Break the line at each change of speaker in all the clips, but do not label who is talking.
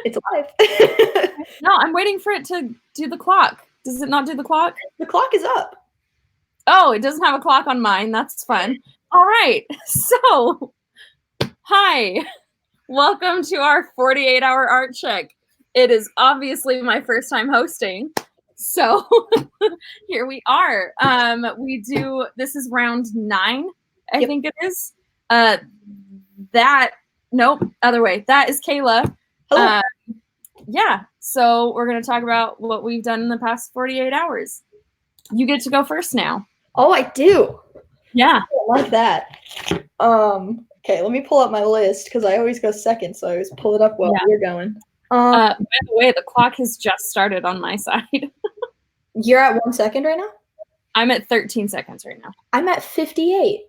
It's live.
No, I'm waiting for it to do the clock. Does it not do the clock?
The clock is up.
Oh, it doesn't have a clock on mine. That's fun. All right. So, hi. Welcome to our 48-hour art check. It is obviously my first time hosting. So, here we are. This is round 9, I think it is. Nope, other way. That is Kayla.
Hello.
Yeah, so we're going to talk about what we've done in the past 48 hours. You get to go first now.
Oh, I do.
Yeah.
I like that. Okay, let me pull up my list because I always go second, so I always pull it up while you're going.
By the way, the clock has just started on my side.
You're at 1 second right now?
I'm at 13 seconds right now.
I'm at 58.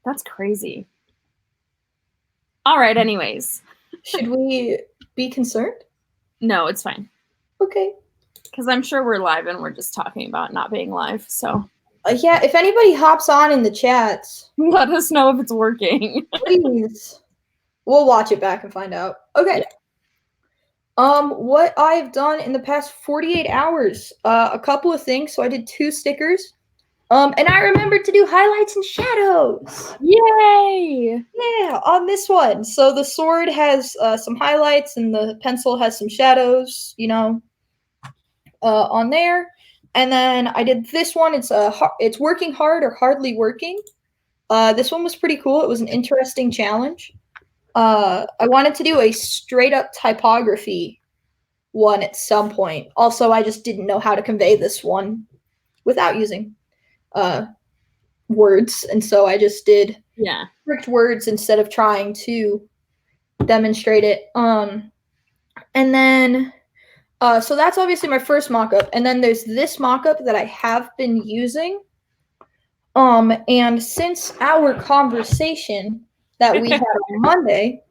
That's crazy. All right, anyways.
Should we be concerned?
No, it's fine.
Okay.
Because I'm sure we're live and we're just talking about not being live, so.
Yeah, if anybody hops on in the chats,
let us know if it's working.
Please. We'll watch it back and find out. Okay. Yeah. What I've done in the past 48 hours, a couple of things. So I did 2 stickers. And I remembered to do highlights and shadows.
Yay!
Yeah, on this one. So the sword has some highlights and the pencil has some shadows, on there. And then I did this one. It's working hard or hardly working. This one was pretty cool. It was an interesting challenge. I wanted to do a straight up typography one at some point. Also, I just didn't know how to convey this one without using words, and so I just did strict words instead of trying to demonstrate it. And then so that's obviously my first mock-up, and then there's this mock-up that I have been using. And since our conversation that we had on Monday,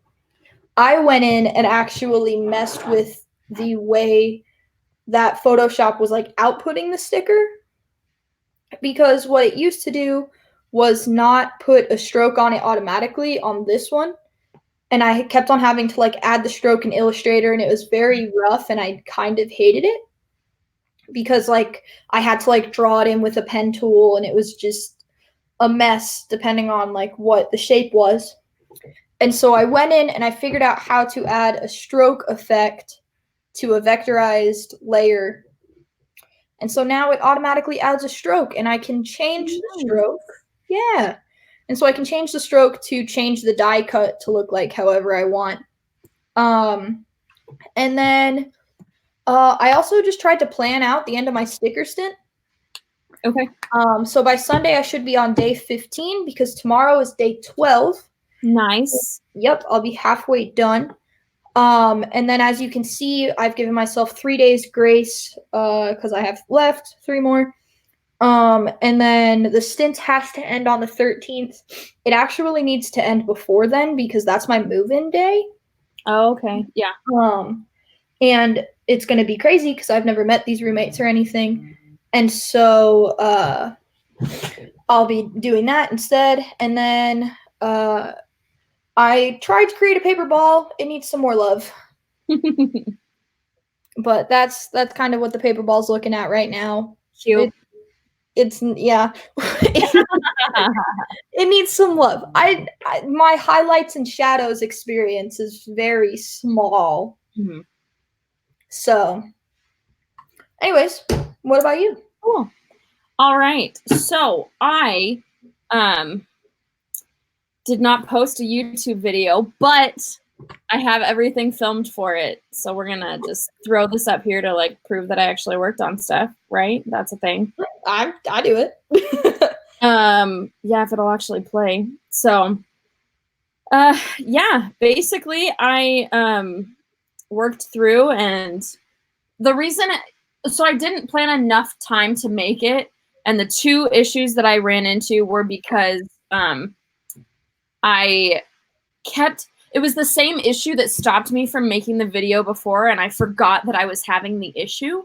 I went in and actually messed with the way that Photoshop was like outputting the sticker. Because what it used to do was not put a stroke on it automatically on this one. And I kept on having to like add the stroke in Illustrator, and it was very rough and I kind of hated it. Because like I had to like draw it in with a pen tool, and it was just a mess depending on like what the shape was. And so I went in and I figured out how to add a stroke effect to a vectorized layer. And so now it automatically adds a stroke, and I can change the stroke. Yeah. And so I can change the stroke to change the die cut to look like however I want. And then I also just tried to plan out the end of my sticker stint.
Okay.
So by Sunday, I should be on day 15 because tomorrow is day 12.
Nice.
Yep, I'll be halfway done. And then as you can see, I've given myself 3 days grace because I have left 3 more. And then the stint has to end on the 13th. It actually needs to end before then because that's my move-in day.
Oh, okay. Yeah.
And it's going to be crazy because I've never met these roommates or anything. And so I'll be doing that instead. And then I tried to create a paper ball. It needs some more love. But that's kind of what the paper ball's looking at right now.
Cute.
It's yeah. It needs some love. I my highlights and shadows experience is very small.
Mm-hmm.
So anyways, what about you?
Cool. All right. So I did not post a YouTube video, but I have everything filmed for it. So we're going to just throw this up here to like prove that I actually worked on stuff, right? That's a thing.
I do it.
Yeah, if it'll actually play. So yeah, basically I worked through, and the reason so I didn't plan enough time to make it, and the 2 issues that I ran into were because it was the same issue that stopped me from making the video before, and I forgot that I was having the issue.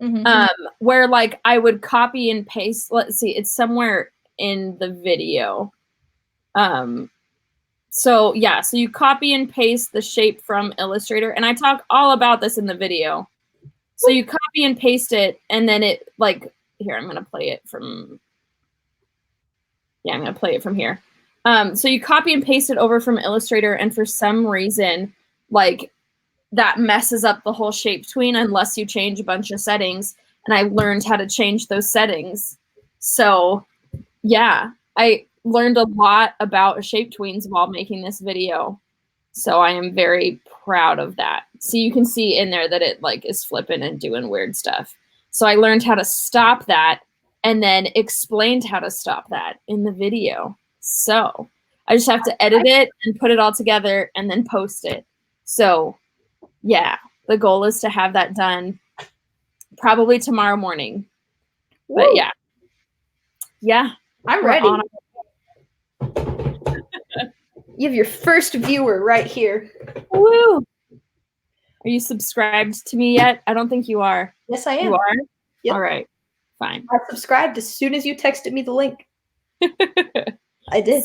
Mm-hmm. Where like I would copy and paste. Let's see, it's somewhere in the video. So yeah, so you copy and paste the shape from Illustrator, and I talk all about this in the video. So you copy and paste it, and then it like, here, I'm gonna play it from, yeah, I'm gonna play it from here. So you copy and paste it over from Illustrator, and for some reason, like that messes up the whole shape tween unless you change a bunch of settings. And I learned how to change those settings. So yeah, I learned a lot about shape tweens while making this video. So I am very proud of that. So you can see in there that it like is flipping and doing weird stuff. So I learned how to stop that and then explained how to stop that in the video. So I just have to edit it and put it all together and then post it. So yeah, the goal is to have that done probably tomorrow morning. Woo. But yeah. Yeah.
I'm ready. You have your first viewer right here.
Woo! Are you subscribed to me yet? I don't think you are.
Yes, I am.
You are?
Yep.
All right. Fine.
I subscribed as soon as you texted me the link. I did.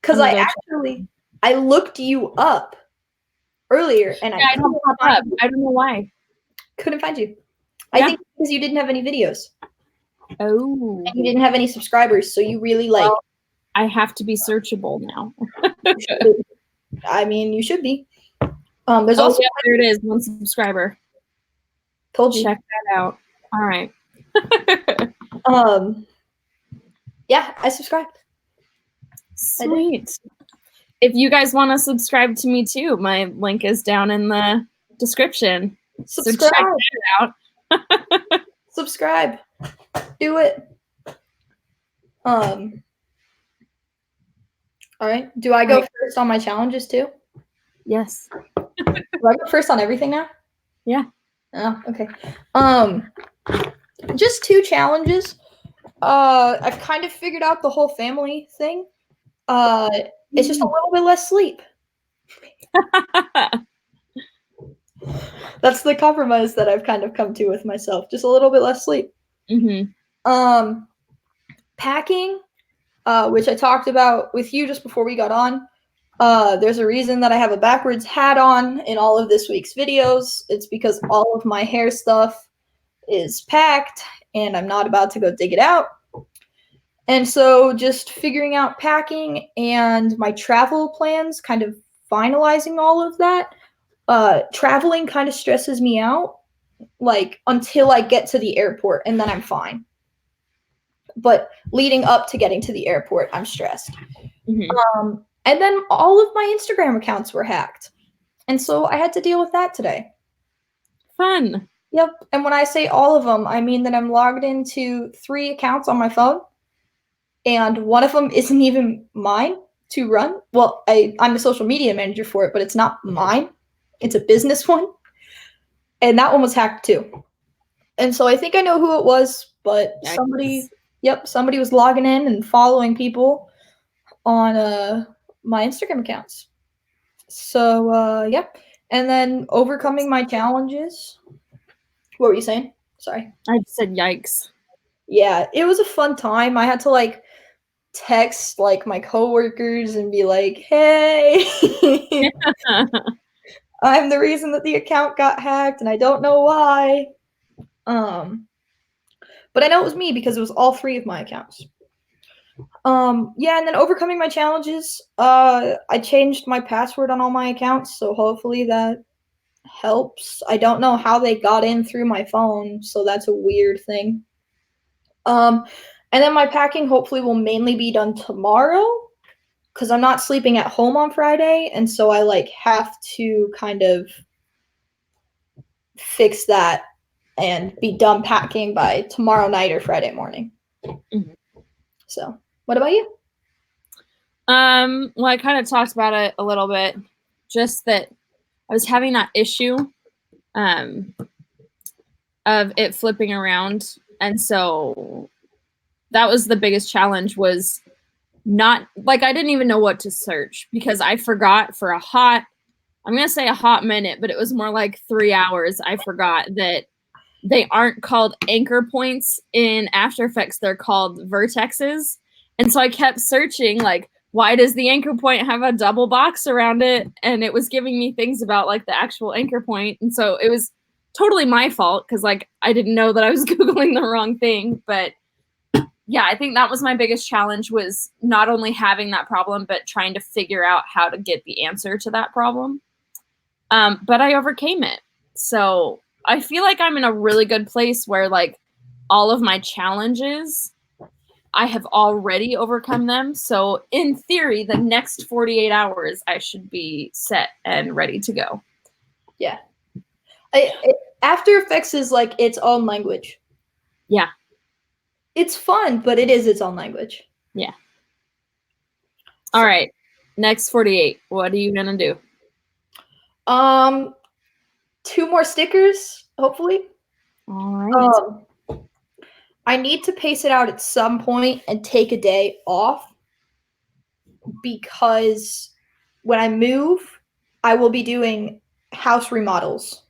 Because I looked you up earlier and
I don't pop up. I don't know why.
Couldn't find you. I think because you didn't have any videos.
Oh.
And you didn't have any subscribers, so you really like.
Well, I have to be searchable now.
I mean, you should be. There's also
there it is, 1 subscriber.
Told you.
Check that out. All right.
Yeah, I subscribed.
Sweet. If you guys want to subscribe to me too, my link is down in the description.
Subscribe.
So check that out.
Subscribe. Do it. All right. Do I go first on my challenges too?
Yes.
Do I go first on everything now?
Yeah.
Oh, okay. Just 2 challenges. I've kind of figured out the whole family thing. It's just a little bit less sleep. That's the compromise that I've kind of come to with myself. Just a little bit less sleep.
Mm-hmm.
Packing, which I talked about with you just before we got on. There's a reason that I have a backwards hat on in all of this week's videos. It's because all of my hair stuff is packed and I'm not about to go dig it out. And so just figuring out packing and my travel plans, kind of finalizing all of that. Traveling kind of stresses me out, like until I get to the airport and then I'm fine. But leading up to getting to the airport, I'm stressed. Mm-hmm. And then all of my Instagram accounts were hacked. And so I had to deal with that today.
Fun.
Yep. And when I say all of them, I mean that I'm logged into 3 accounts on my phone. And one of them isn't even mine to run. Well, I'm the social media manager for it, but it's not mine. It's a business one. And that one was hacked too. And so I think I know who it was, but somebody was logging in and following people on my Instagram accounts. So, yeah. And then overcoming my challenges. What were you saying? Sorry.
I said yikes.
Yeah, it was a fun time. I had to like text like my coworkers and be like, hey, I'm the reason that the account got hacked and I don't know why. But I know it was me because it was all 3 of my accounts. Yeah, and then overcoming my challenges, I changed my password on all my accounts, so hopefully that helps. I don't know how they got in through my phone, so that's a weird thing. And then my packing hopefully will mainly be done tomorrow because I'm not sleeping at home on Friday, and so I like have to kind of fix that and be done packing by tomorrow night or Friday morning. Mm-hmm. So, what about you?
Well, I kind of talked about it a little bit, just that I was having that issue of it flipping around. And so that was the biggest challenge, was not like, I didn't even know what to search because I forgot for a hot minute, but it was more like 3 hours. I forgot that they aren't called anchor points in After Effects. They're called vertexes. And so I kept searching like why does the anchor point have a double box around it? And it was giving me things about like the actual anchor point. And so it was totally my fault because like I didn't know that I was Googling the wrong thing. But yeah, I think that was my biggest challenge, was not only having that problem, but trying to figure out how to get the answer to that problem. But I overcame it. So I feel like I'm in a really good place where like all of my challenges, I have already overcome them. So in theory, the next 48 hours, I should be set and ready to go.
Yeah. After Effects is like its own language.
Yeah.
It's fun, but it is its own language.
Yeah. All right. Next 48. What are you going to do?
2 more stickers, hopefully.
All right.
I need to pace it out at some point and take a day off, because when I move, I will be doing house remodels.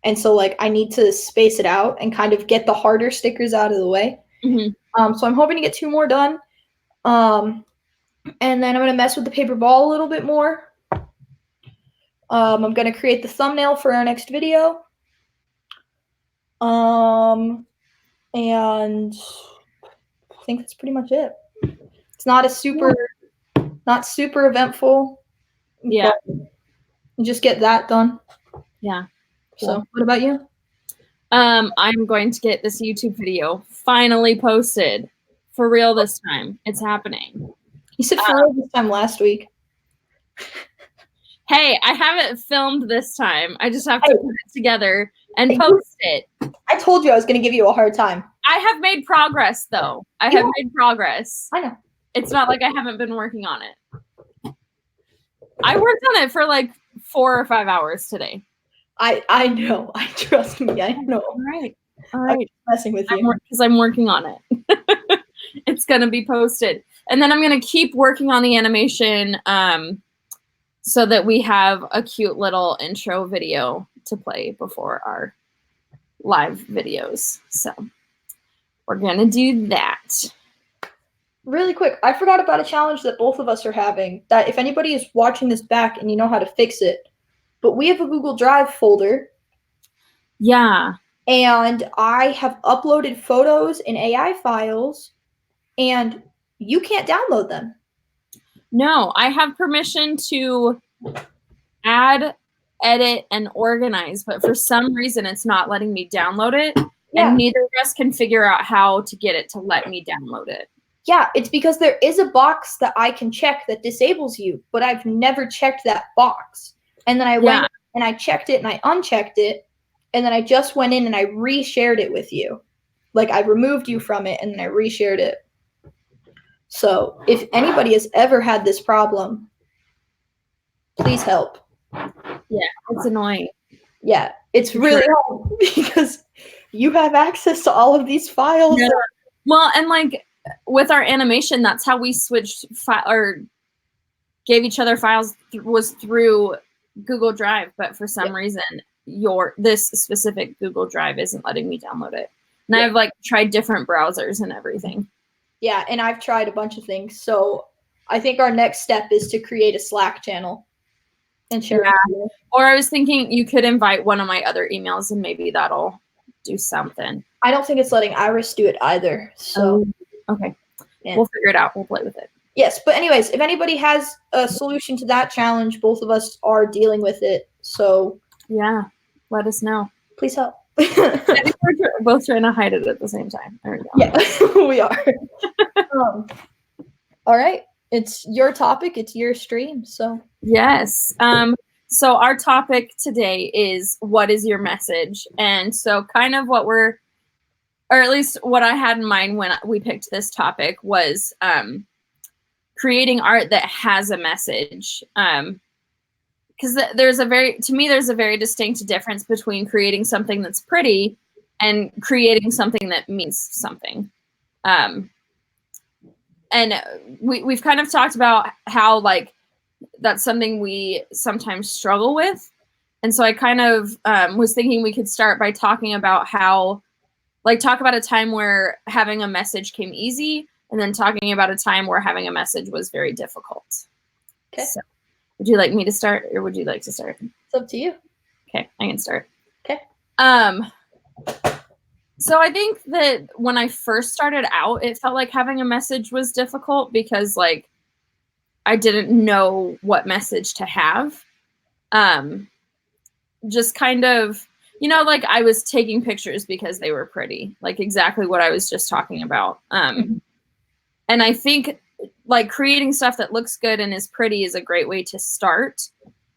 And so like I need to space it out and kind of get the harder stickers out of the way.
Mm-hmm.
So I'm hoping to get 2 more done. And then I'm going to mess with the paper ball a little bit more. I'm going to create the thumbnail for our next video. And I think that's pretty much it. It's not super eventful.
Yeah.
Just get that done.
Yeah.
Cool. So what about you?
I'm going to get this YouTube video finally posted. For real this time. It's happening.
You said for real this time last week.
Hey, I haven't filmed this time. I just have to put it together and post it.
I told you I was going to give you a hard time.
I have made progress, though. I have made progress.
I know.
It's not like I haven't been working on it. I worked on it for like 4 or 5 hours today.
I know. Trust me. I know.
All right. I'm
messing with you.
Because I'm working on it. It's going to be posted. And then I'm going to keep working on the animation so that we have a cute little intro video to play before our live videos. So we're going to do that.
Really quick, I forgot about a challenge that both of us are having, that if anybody is watching this back and you know how to fix it, but we have a Google Drive folder.
Yeah.
And I have uploaded photos and AI files, and you can't download them.
No, I have permission to add, edit, and organize, but for some reason it's not letting me download it. Yeah. And neither of us can figure out how to get it to let me download it.
Yeah, it's because there is a box that I can check that disables you, but I've never checked that box. And then I went and I checked it and I unchecked it, and then I just went in and I reshared it with you. Like I removed you from it and then I reshared it. So if anybody has ever had this problem, please help.
Yeah, it's annoying.
Yeah, it's really hard because you have access to all of these files.
Yeah. Well, and like with our animation, that's how we switched or gave each other files was through Google Drive. But for some reason, this specific Google Drive isn't letting me download it. And I've like tried different browsers and everything.
Yeah, and I've tried a bunch of things. So I think our next step is to create a Slack channel and share it.
Or I was thinking you could invite one of my other emails and maybe that'll do something.
I don't think it's letting Iris do it either. So
okay. Yeah. We'll figure it out. We'll play with it.
Yes, but anyways, if anybody has a solution to that challenge, both of us are dealing with it. So
yeah, let us know.
Please help.
We're both trying to hide it at the same time. There we go.
Yeah, we are. All right. It's your topic. It's your stream. So
yes. So our topic today is, what is your message? And so kind of what or at least what I had in mind when we picked this topic was creating art that has a message. Because there's a very distinct difference between creating something that's pretty and creating something that means something. And we've kind of talked about how like that's something we sometimes struggle with. And so I kind of was thinking we could start by talking about how, like, talk about a time where having a message came easy and then talking about a time where having a message was very difficult.
Okay.
So, would you like me to start, or would you like to start?
It's up to you.
Okay, I can start.
Okay.
So I think that when I first started out, it felt like having a message was difficult because like I didn't know what message to have. Just kind of, you know, like I was taking pictures because they were pretty, like exactly what I was just talking about. And I think like creating stuff that looks good and is pretty is a great way to start.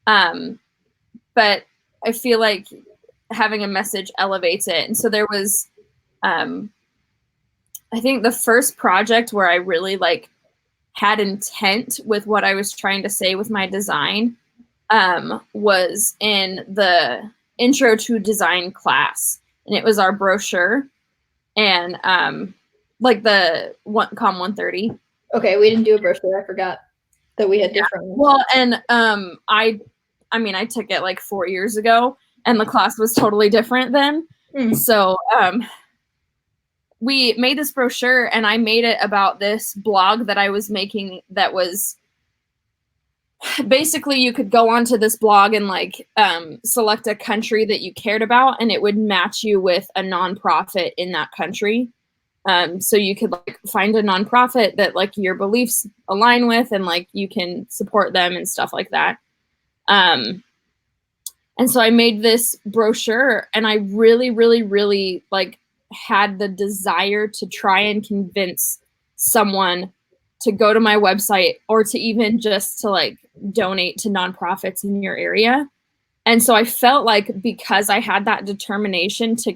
But I feel like having a message elevates it. And so there was, I think the first project where I really like had intent with what I was trying to say with my design was in the intro to design class, and it was our brochure and like the COM 130.
Okay, we didn't do a brochure. I forgot that we had different ones.
Well, and I mean I took it like 4 years ago and the class was totally different then. So we made this brochure and I made it about this blog that I was making that was basically you could go onto this blog and like select a country that you cared about and it would match you with a nonprofit in that country. So you could like find a nonprofit that like your beliefs align with and like you can support them and stuff like that. And so I made this brochure and I really, really, really like had the desire to try and convince someone to go to my website or to even just to like donate to nonprofits in your area. And so I felt like because I had that determination to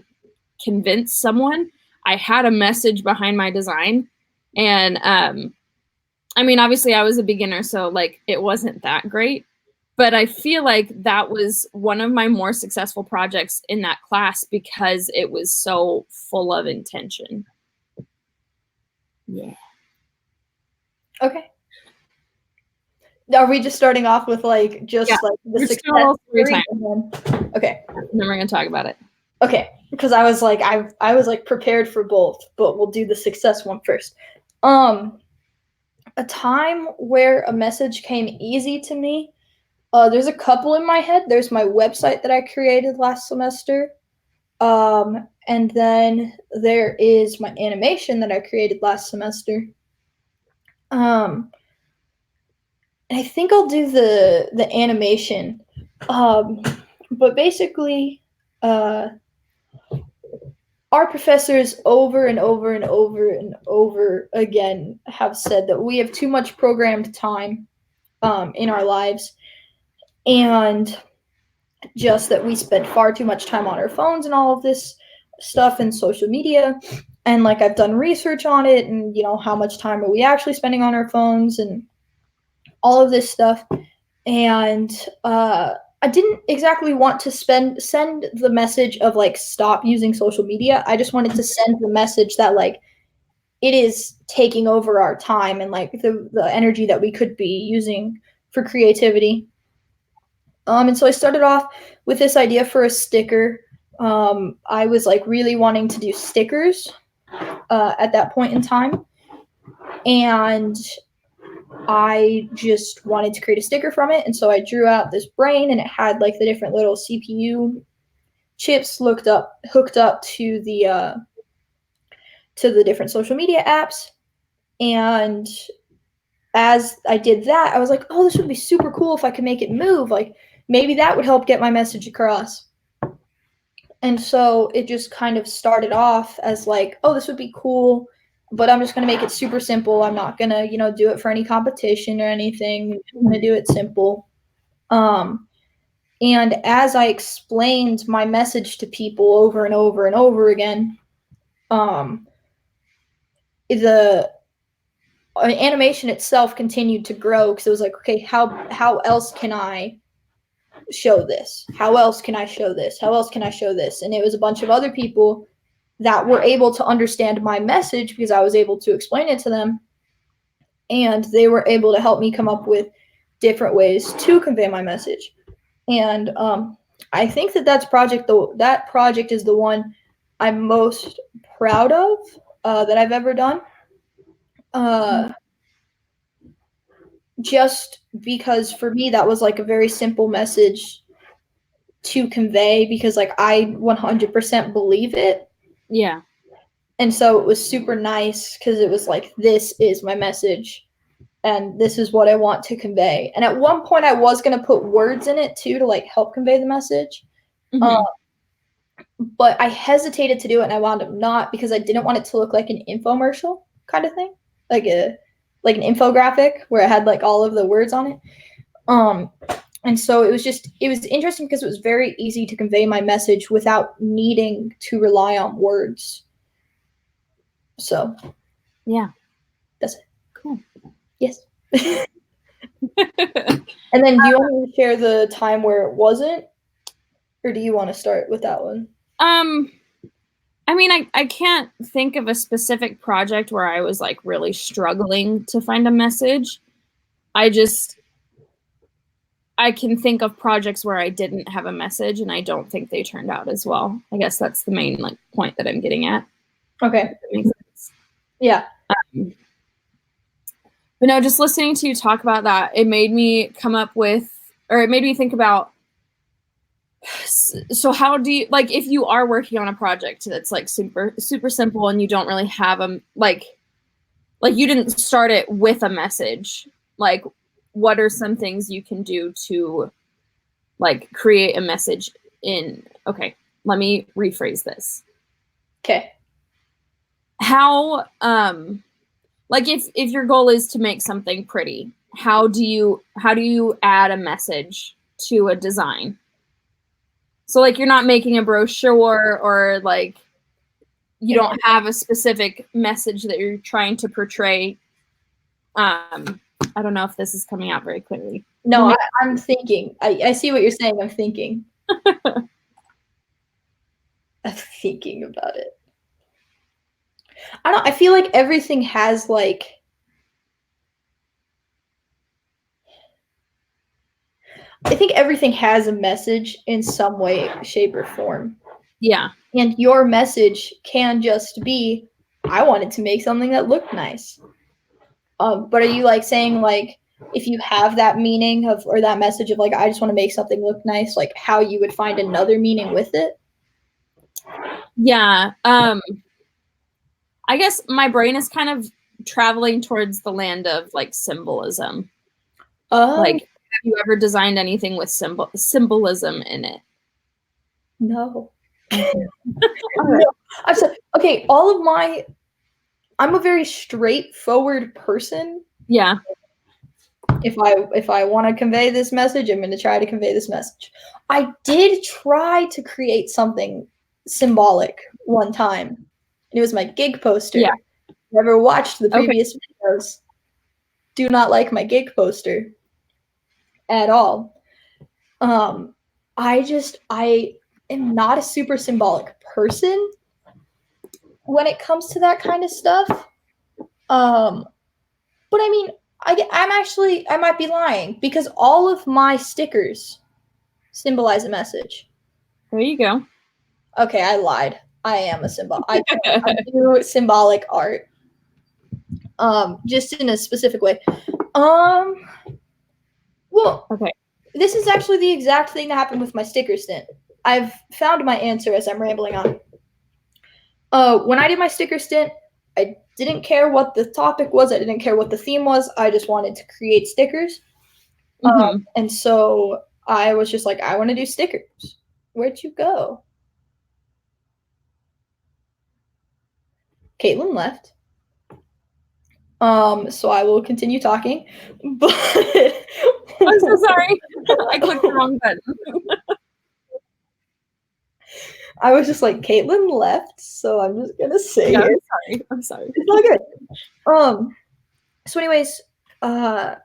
convince someone, I had a message behind my design. And I mean, obviously I was a beginner, so like it wasn't that great, but I feel like that was one of my more successful projects in that class because it was so full of intention. Yeah.
Okay. Are we just starting off with like just like the success story? Okay.
And then we're gonna talk about it.
Okay, because I was like I was like prepared for both, but we'll do the success one first. A time where a message came easy to me. There's a couple in my head. There's my website that I created last semester. And then there is my animation that I created last semester. I think I'll do the animation. But basically, our professors over and over and over and over again have said that we have too much programmed time in our lives, and just that we spend far too much time on our phones and all of this stuff and social media. And like I've done research on it, and you know how much time are we actually spending on our phones and all of this stuff. And I didn't exactly want to send the message of like stop using social media. I just wanted to send the message that like it is taking over our time and like the energy that we could be using for creativity. And so I started off with this idea for a sticker. I was like really wanting to do stickers at that point in time, and I just wanted to create a sticker from it. And so I drew out this brain, and it had like the different little CPU chips hooked up to the different social media apps. And as I did that, I was like, oh, this would be super cool if I could make it move. Like maybe that would help get my message across. And so it just kind of started off as like, oh, this would be cool, but I'm just going to make it super simple. I'm not going to, you know, do it for any competition or anything. I'm going to do it simple. And as I explained my message to people over and over and over again, the animation itself continued to grow because it was like, okay, how else can I show this? How else can I show this? How else can I show this? And it was a bunch of other people that were able to understand my message because I was able to explain it to them. And they were able to help me come up with different ways to convey my message. And I think that project is the one I'm most proud of that I've ever done. Just because for me that was like a very simple message to convey, because like I 100% believe it.
Yeah.
And so it was super nice because it was like, this is my message and this is what I want to convey. And at one point I was going to put words in it too to like help convey the message. But I hesitated to do it and I wound up not, because I didn't want it to look like an infomercial kind of thing, like an infographic where it had like all of the words on it. And so it was interesting because it was very easy to convey my message without needing to rely on words. So,
yeah,
that's it.
Cool.
Yes. And then do you want to share the time where it wasn't, or do you want to start with that one?
I mean, I can't think of a specific project where I was like really struggling to find a message. I can think of projects where I didn't have a message and I don't think they turned out as well. I guess that's the main like point that I'm getting at.
Okay.
That makes sense.
Yeah.
But no, just listening to you talk about that, it made me come up with, or it made me think about, so how do you, like, if you are working on a project that's like super, super simple and you don't really have a, like you didn't start it with a message, like, what are some things you can do to like create a message in, okay, let me rephrase this.
Okay.
How, like if your goal is to make something pretty, how do you add a message to a design? So like you're not making a brochure or like you don't have a specific message that you're trying to portray. I don't know if this is coming out very clearly.
No, I'm thinking. I see what you're saying. I'm thinking. I'm thinking about it. I feel like everything has like, I think everything has a message in some way, shape, or form.
Yeah.
And your message can just be, I wanted to make something that looked nice. But are you like saying like, if you have that meaning of, or that message of like, I just want to make something look nice, like how you would find another meaning with it?
Yeah. I guess my brain is kind of traveling towards the land of like symbolism. Like, have you ever designed anything with symbolism in it?
No. No. Okay, I'm a very straightforward person.
Yeah.
If I want to convey this message, I'm going to try to convey this message. I did try to create something symbolic one time, and it was my gig poster.
Yeah.
Never watched the previous videos. Do not like my gig poster at all. I am not a super symbolic person when it comes to that kind of stuff. But I mean, I might be lying, because all of my stickers symbolize a message.
There you go.
Okay, I lied. I am a symbol. I do symbolic art. Just in a specific way. Well, okay. This is actually the exact thing that happened with my sticker stint. I've found my answer as I'm rambling on. When I did my sticker stint, I didn't care what the topic was. I didn't care what the theme was. I just wanted to create stickers. And so I was just like, I want to do stickers. Where'd you go? Kaitlin left. So I will continue talking. But
I'm so sorry. I clicked the wrong button.
I was just like, Kaitlin left, so I'm just gonna say it.
I'm sorry.
It's all good. So anyways, I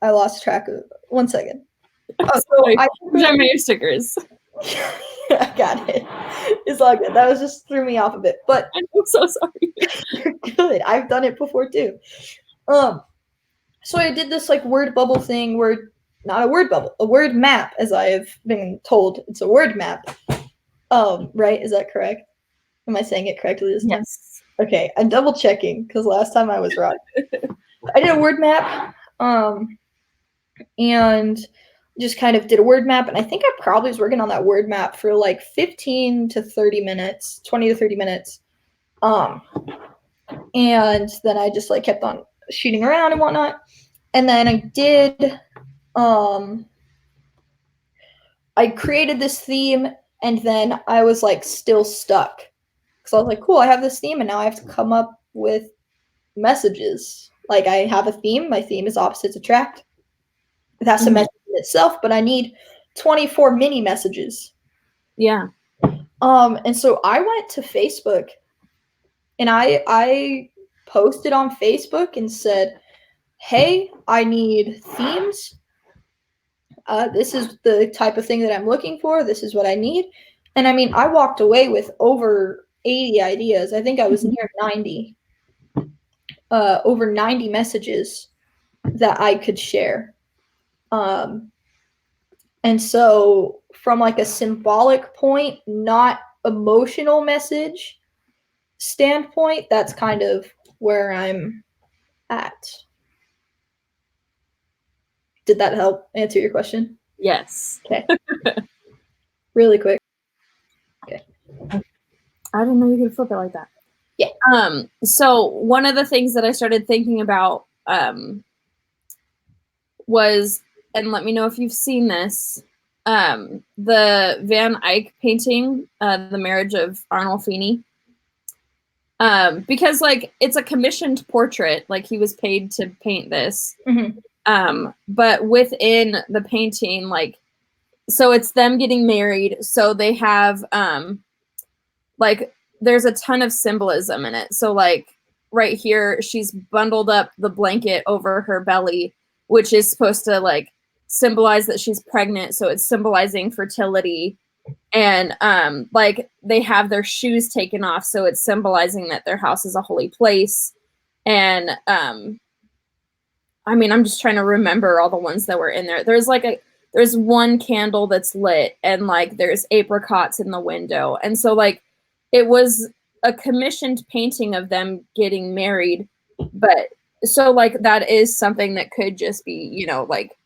lost track of 1 second.
Oh, so I made stickers.
I got it. It's all good. That was just threw me off a bit, but
I'm so sorry.
You're good. I've done it before too. So I did this like word bubble thing, not a word bubble, a word map, as I have been told. It's a word map. Right? Is that correct? Am I saying it correctly this time?
Yes.
Okay, I'm double checking because last time I was wrong. I did a word map, and just kind of did a word map, and I think I probably was working on that word map for like 15 to 30 minutes, 20 to 30 minutes. And then I just like kept on shooting around and whatnot. And then I did, I created this theme, and then I was like still stuck. Because I was like, cool, I have this theme, and now I have to come up with messages. Like I have a theme, my theme is opposites attract. That's a message in itself, but I need 24 mini messages.
Yeah.
And so I went to Facebook, and I posted on Facebook and said, hey, I need themes. This is the type of thing that I'm looking for. This is what I need. And I mean, I walked away with over 80 ideas. I think I was near 90. Over 90 messages that I could share. And so from like a symbolic point, not emotional message standpoint, that's kind of where I'm at. Did that help answer your question?
Yes.
Okay. Really quick. Okay.
I didn't know you could flip it like that.
Yeah.
So one of the things that I started thinking about was, and let me know if you've seen this, the Van Eyck painting, The Marriage of Arnolfini. Because like it's a commissioned portrait, like he was paid to paint this. But within the painting, like, so it's them getting married. So they have like there's a ton of symbolism in it. So like right here, she's bundled up the blanket over her belly, which is supposed to like symbolize that she's pregnant. So it's symbolizing fertility. And like they have their shoes taken off, so it's symbolizing that their house is a holy place. And I mean, I'm just trying to remember all the ones that were in there. There's one candle that's lit, and like there's apricots in the window. And so like it was a commissioned painting of them getting married. But so like that is something that could just be, you know, like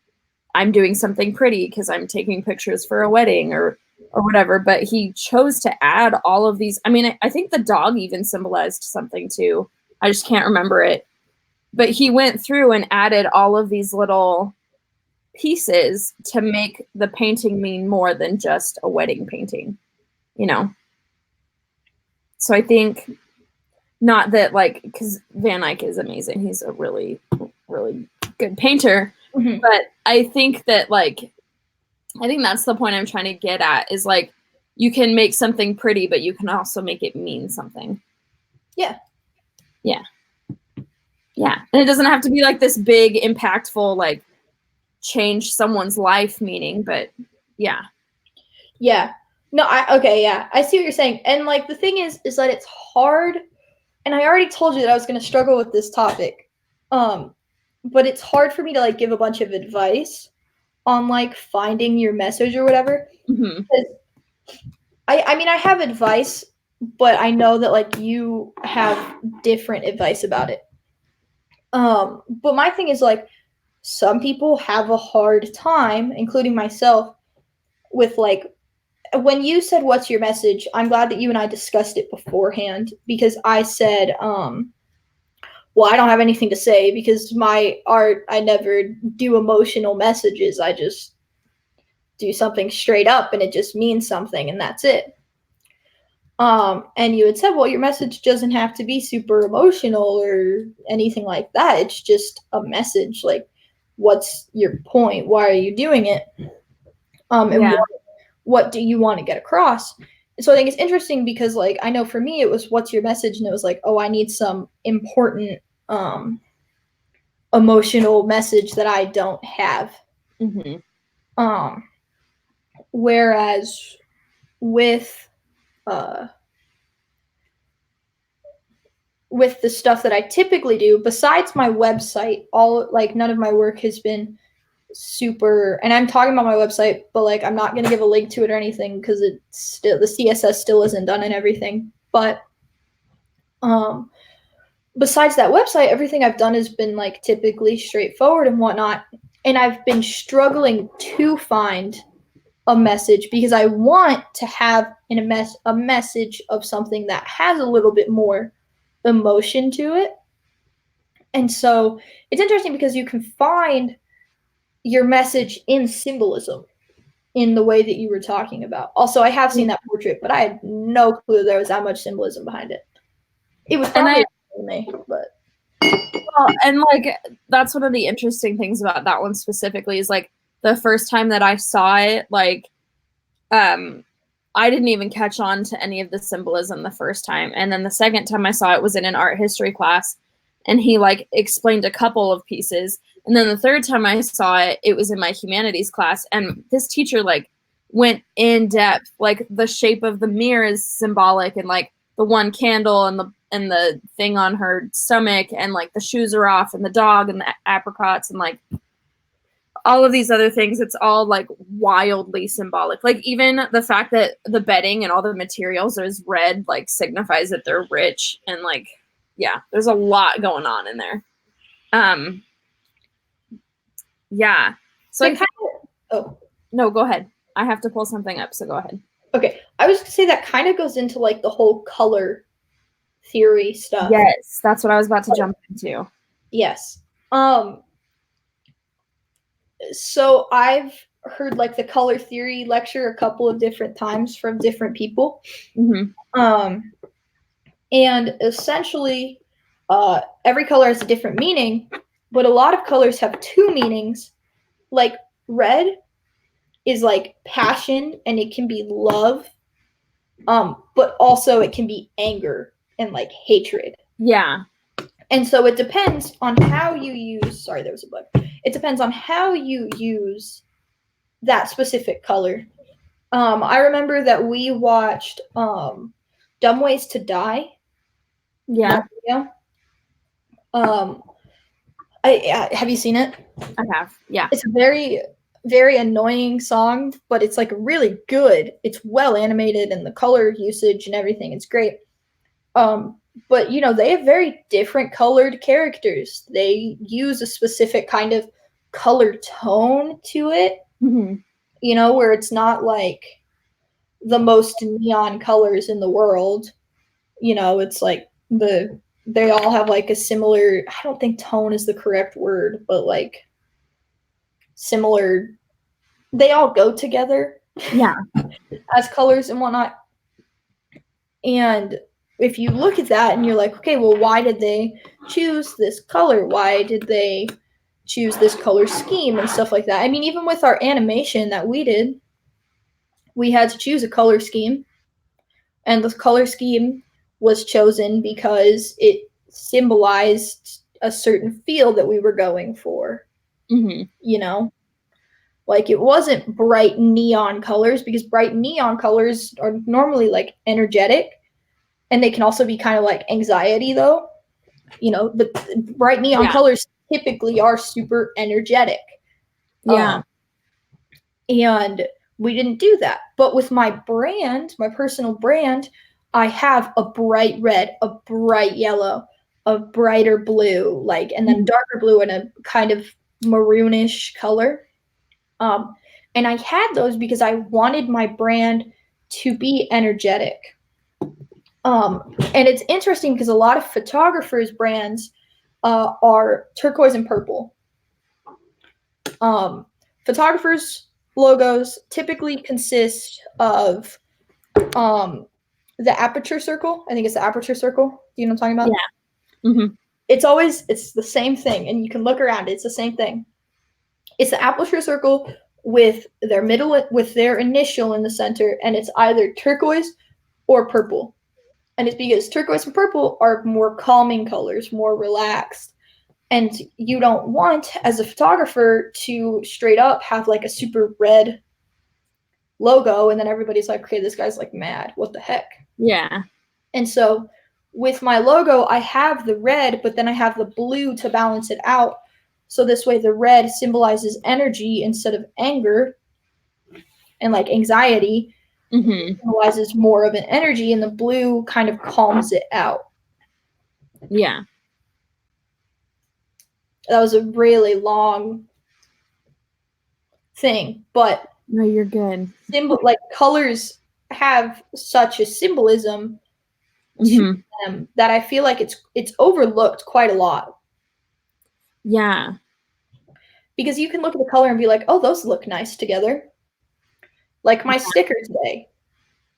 I'm doing something pretty because I'm taking pictures for a wedding or whatever. But he chose to add all of these. I mean, I think the dog even symbolized something too. I just can't remember it. But he went through and added all of these little pieces to make the painting mean more than just a wedding painting, you know? So I think not that like, because Van Eyck is amazing. He's a really, really good painter. But I think that like, I think that's the point I'm trying to get at is like, you can make something pretty, but you can also make it mean something.
Yeah.
Yeah. Yeah. And it doesn't have to be like this big, impactful, like change someone's life meaning, but yeah.
Yeah. No, okay, yeah. I see what you're saying. And like the thing is that it's hard, and I already told you that I was gonna struggle with this topic. But it's hard for me to like give a bunch of advice on like finding your message or whatever. Because I mean I have advice, but I know that like you have different advice about it. But my thing is like some people have a hard time, including myself, with like when you said what's your message, I'm glad that you and I discussed it beforehand, because I said well, I don't have anything to say because my art, I never do emotional messages. I just do something straight up and it just means something and that's it. And you had said, well, your message doesn't have to be super emotional or anything like that. It's just a message. Like, what's your point? Why are you doing it? And what do you want to get across? And so I think it's interesting because, like, I know for me, it was, what's your message? And it was like, oh, I need some important emotional message that I don't have. Whereas with the stuff that I typically do, besides my website, all like none of my work has been super, and I'm talking about my website, but like I'm not going to give a link to it or anything because it's still, the CSS still isn't done and everything. But Besides that website, everything I've done has been like typically straightforward and whatnot. And I've been struggling to find a message because I want to have a message of something that has a little bit more emotion to it. And so it's interesting because you can find your message in symbolism in the way that you were talking about. Also, I have seen that portrait, but I had no clue there was that much symbolism behind it. It was probably me, but
and like that's one of the interesting things about that one specifically is like the first time that I saw it, like I didn't even catch on to any of the symbolism the first time. And then the second time I saw it was in an art history class, and he like explained a couple of pieces. And then the third time I saw it, it was in my humanities class, and this teacher like went in depth, like the shape of the mirror is symbolic, and like the one candle and the thing on her stomach, and like the shoes are off, and the dog and the apricots, and like all of these other things. It's all like wildly symbolic. Like even the fact that the bedding and all the materials is red, like signifies that they're rich, and like, yeah, there's a lot going on in there. Yeah. So no, go ahead. I have to pull something up, so go ahead.
Okay. I was gonna say that kind of goes into like the whole color theory stuff.
Yes, that's what I was about to jump into.
Yes. So I've heard like the color theory lecture a couple of different times from different people.
Mm-hmm.
And essentially, every color has a different meaning, but a lot of colors have two meanings. Like red is like passion, and it can be love, but also it can be anger and like hatred.
Yeah.
And so it depends on how you use. Sorry, there was a bug. It depends on how you use that specific color. I remember that we watched Dumb Ways to Die.
Yeah.
Have you seen it?
I have. Yeah.
It's a very, very annoying song, but it's like really good. It's well animated, and the color usage and everything is great. But you know, they have very different colored characters. They use a specific kind of color tone to it.
Mm-hmm.
You know, where it's not like the most neon colors in the world. You know, it's like they all have like a similar, I don't think tone is the correct word, but like similar, they all go together.
Yeah.
As colors and whatnot. And if you look at that and you're like, okay, well, why did they choose this color? Why did they choose this color scheme and stuff like that? I mean, even with our animation that we did, we had to choose a color scheme. And the color scheme was chosen because it symbolized a certain feel that we were going for.
Mm-hmm.
You know? Like, it wasn't bright neon colors, because bright neon colors are normally like energetic. And they can also be kind of like anxiety, though. You know, but bright neon colors typically are super energetic.
Yeah.
And we didn't do that. But with my brand, my personal brand, I have a bright red, a bright yellow, a brighter blue, like, and then darker blue and a kind of maroonish color. And I had those because I wanted my brand to be energetic. And it's interesting because a lot of photographers' brands are turquoise and purple. Photographers' logos typically consist of the aperture circle. I think it's the aperture circle. Do you know what I'm talking about?
Yeah. Mm-hmm.
It's the same thing, and you can look around. It's the same thing. It's the aperture circle with their initial in the center, and it's either turquoise or purple. And it's because turquoise and purple are more calming colors, more relaxed. And you don't want, as a photographer, to straight up have like a super red logo, and then everybody's like, okay, this guy's like mad. What the heck?
Yeah.
And so with my logo, I have the red, but then I have the blue to balance it out. So this way the red symbolizes energy instead of anger, and like anxiety symbolizes more of an energy, and the blue kind of calms it out.
Yeah.
That was a really long thing, but
no, you're good.
Like colors have such a symbolism to them that I feel like it's overlooked quite a lot.
Yeah.
Because you can look at the color and be like, oh, those look nice together. Like my sticker today,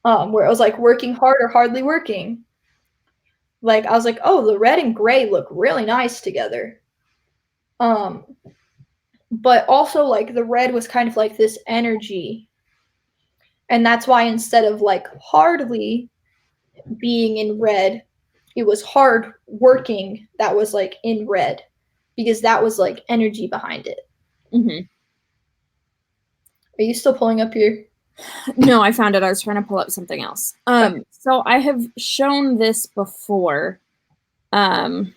where it was like working hard or hardly working. Like I was like, oh, the red and gray look really nice together. But also like the red was kind of like this energy. And that's why instead of like hardly being in red, it was hard working that was like in red, because that was like energy behind it.
Mm-hmm.
Are you still pulling up your?
No, I found it. I was trying to pull up something else. Okay. So I have shown this before. And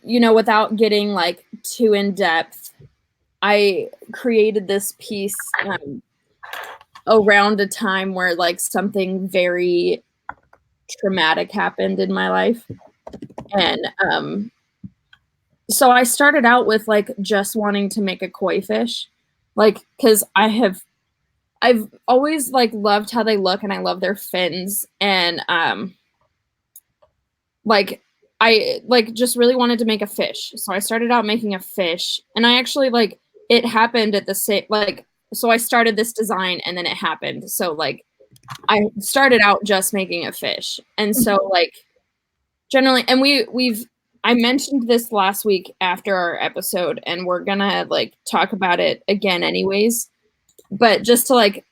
you know, without getting like too in depth, I created this piece around a time where like something very traumatic happened in my life. And so I started out with like just wanting to make a koi fish, like, because I've always like loved how they look, and I love their fins, and like I like just really wanted to make a fish. So I started out making a fish, and I actually like it happened at the same like so I started this design and then it happened. So like I started out just making a fish. And so like generally, and I mentioned this last week after our episode, and we're gonna like talk about it again anyways. But just to like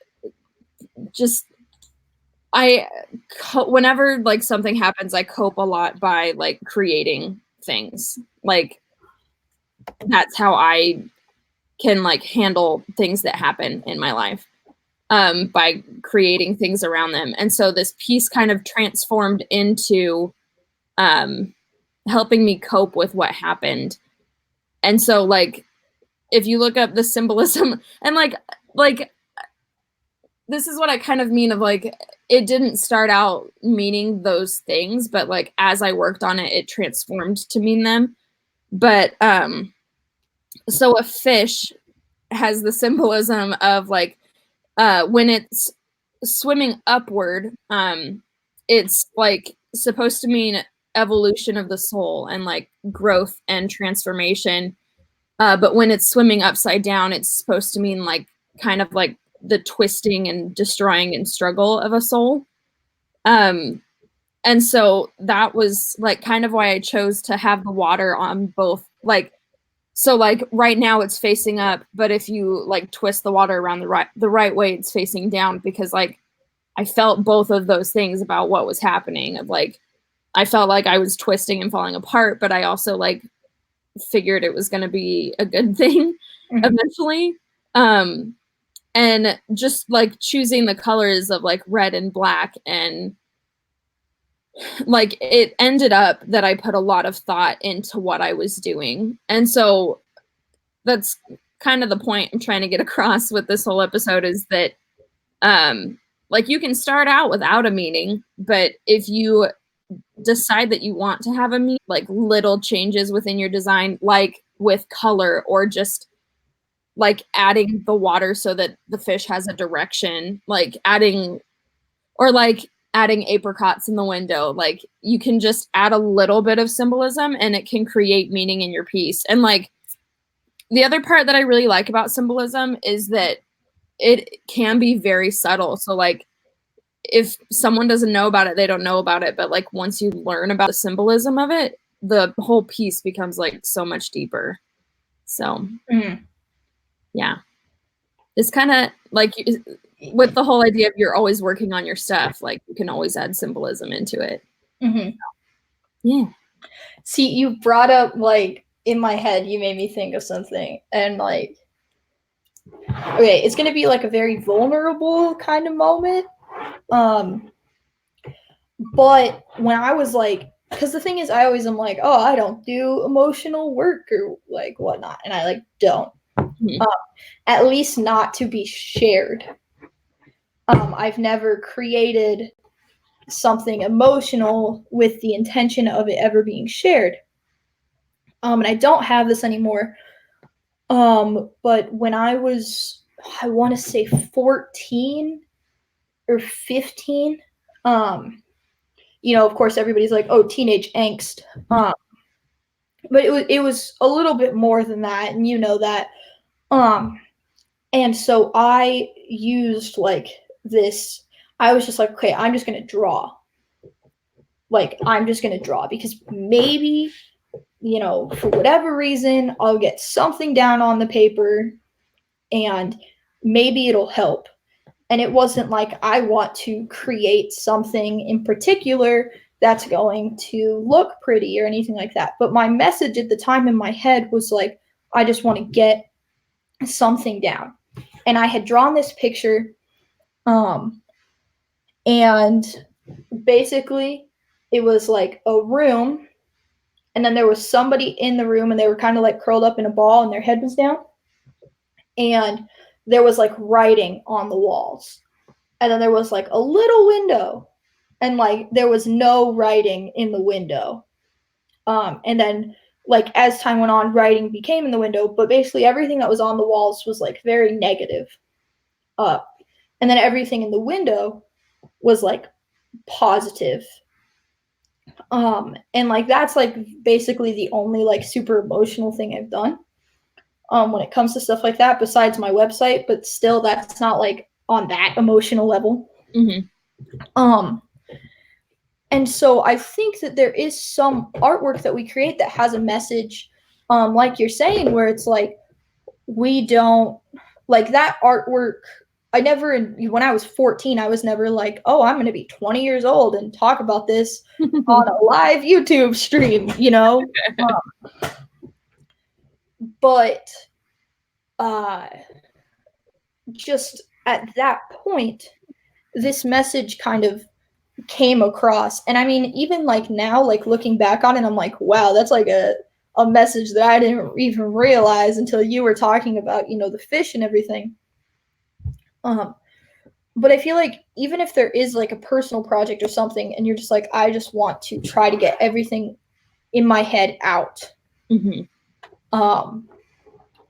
whenever like something happens, I cope a lot by like creating things. Like that's how I can like handle things that happen in my life, by creating things around them. And so this piece kind of transformed into helping me cope with what happened. And so like if you look up the symbolism and like this is what I kind of mean of like it didn't start out meaning those things, but like as I worked on it, it transformed to mean them. But so a fish has the symbolism of like when it's swimming upward, it's like supposed to mean evolution of the soul and like growth and transformation. But when it's swimming upside down, it's supposed to mean like kind of like the twisting and destroying and struggle of a soul. And so that was like kind of why I chose to have the water on both. Like, so like right now it's facing up, but if you like twist the water around the right way, it's facing down, because like I felt both of those things about what was happening. Of like I felt like I was twisting and falling apart, but I also like figured it was going to be a good thing eventually. And just like choosing the colors of like red and black, and like it ended up that I put a lot of thought into what I was doing. And so that's kind of the point I'm trying to get across with this whole episode, is that like you can start out without a meaning, but if you decide that you want to have a meaning, like little changes within your design, like with color, or just like adding the water so that the fish has a direction, like adding apricots in the window, like you can just add a little bit of symbolism and it can create meaning in your piece. And like the other part that I really like about symbolism is that it can be very subtle. So like if someone doesn't know about it, they don't know about it. But like once you learn about the symbolism of it, the whole piece becomes like so much deeper. So yeah, it's kind of like with the whole idea of you're always working on your stuff, like you can always add symbolism into it. Yeah.
See, you brought up like in my head, you made me think of something, and like, okay, it's gonna be like a very vulnerable kind of moment. But when I was like, because the thing is, I always am like, oh, I don't do emotional work or like whatnot, and I like don't. At least not to be shared. I've never created something emotional with the intention of it ever being shared. And I don't have this anymore. But when I was, I want to say 14 or 15, of course everybody's like, oh, teenage angst. But it was a little bit more than that, and you know that. And so I used like this. I was just like, okay, I'm just gonna draw. Like, I'm just gonna draw because maybe, for whatever reason, I'll get something down on the paper, and maybe it'll help. And it wasn't like I want to create something in particular that's going to look pretty or anything like that. But my message at the time in my head was like, I just want to get something down. And I had drawn this picture, and basically it was like a room, and then there was somebody in the room, and they were kind of like curled up in a ball and their head was down. And there was like writing on the walls. And then there was like a little window, and like there was no writing in the window. And then like as time went on, writing became in the window, but basically everything that was on the walls was like very negative. And then everything in the window was like positive. And like that's like basically the only like super emotional thing I've done when it comes to stuff like that, besides my website, but still that's not like on that emotional level. And so I think that there is some artwork that we create that has a message, like you're saying, where it's like, we don't like that artwork. When I was 14, I was never like, oh, I'm going to be 20 years old and talk about this on a live YouTube stream, but just at that point, this message kind of came across. And I mean, even like now, like looking back on it, I'm like, wow, that's like a message that I didn't even realize until you were talking about, the fish and everything. But I feel like even if there is like a personal project or something, and you're just like, I just want to try to get everything in my head out, and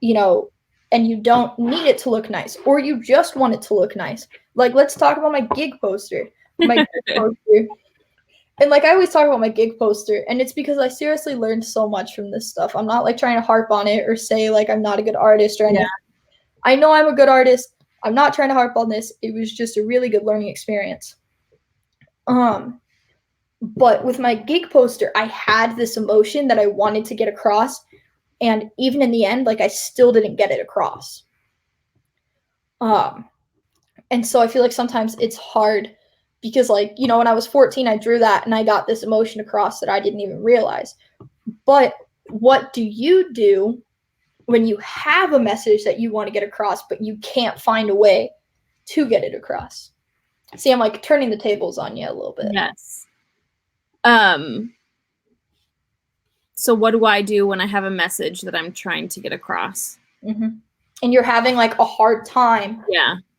you don't need it to look nice, or you just want it to look nice. Like, let's talk about my gig poster. And like I always talk about my gig poster, and it's because I seriously learned so much from this stuff. I'm not like trying to harp on it or say like I'm not a good artist or anything. Yeah. I know I'm a good artist. I'm not trying to harp on this. It was just a really good learning experience. But with my gig poster, I had this emotion that I wanted to get across, and even in the end, like I still didn't get it across. And so I feel like sometimes it's hard because, like, when I was 14, I drew that and I got this emotion across that I didn't even realize. But what do you do when you have a message that you want to get across, but you can't find a way to get it across? See, I'm like turning the tables on you a little bit.
Yes. So what do I do when I have a message that I'm trying to get across?
And you're having like a hard time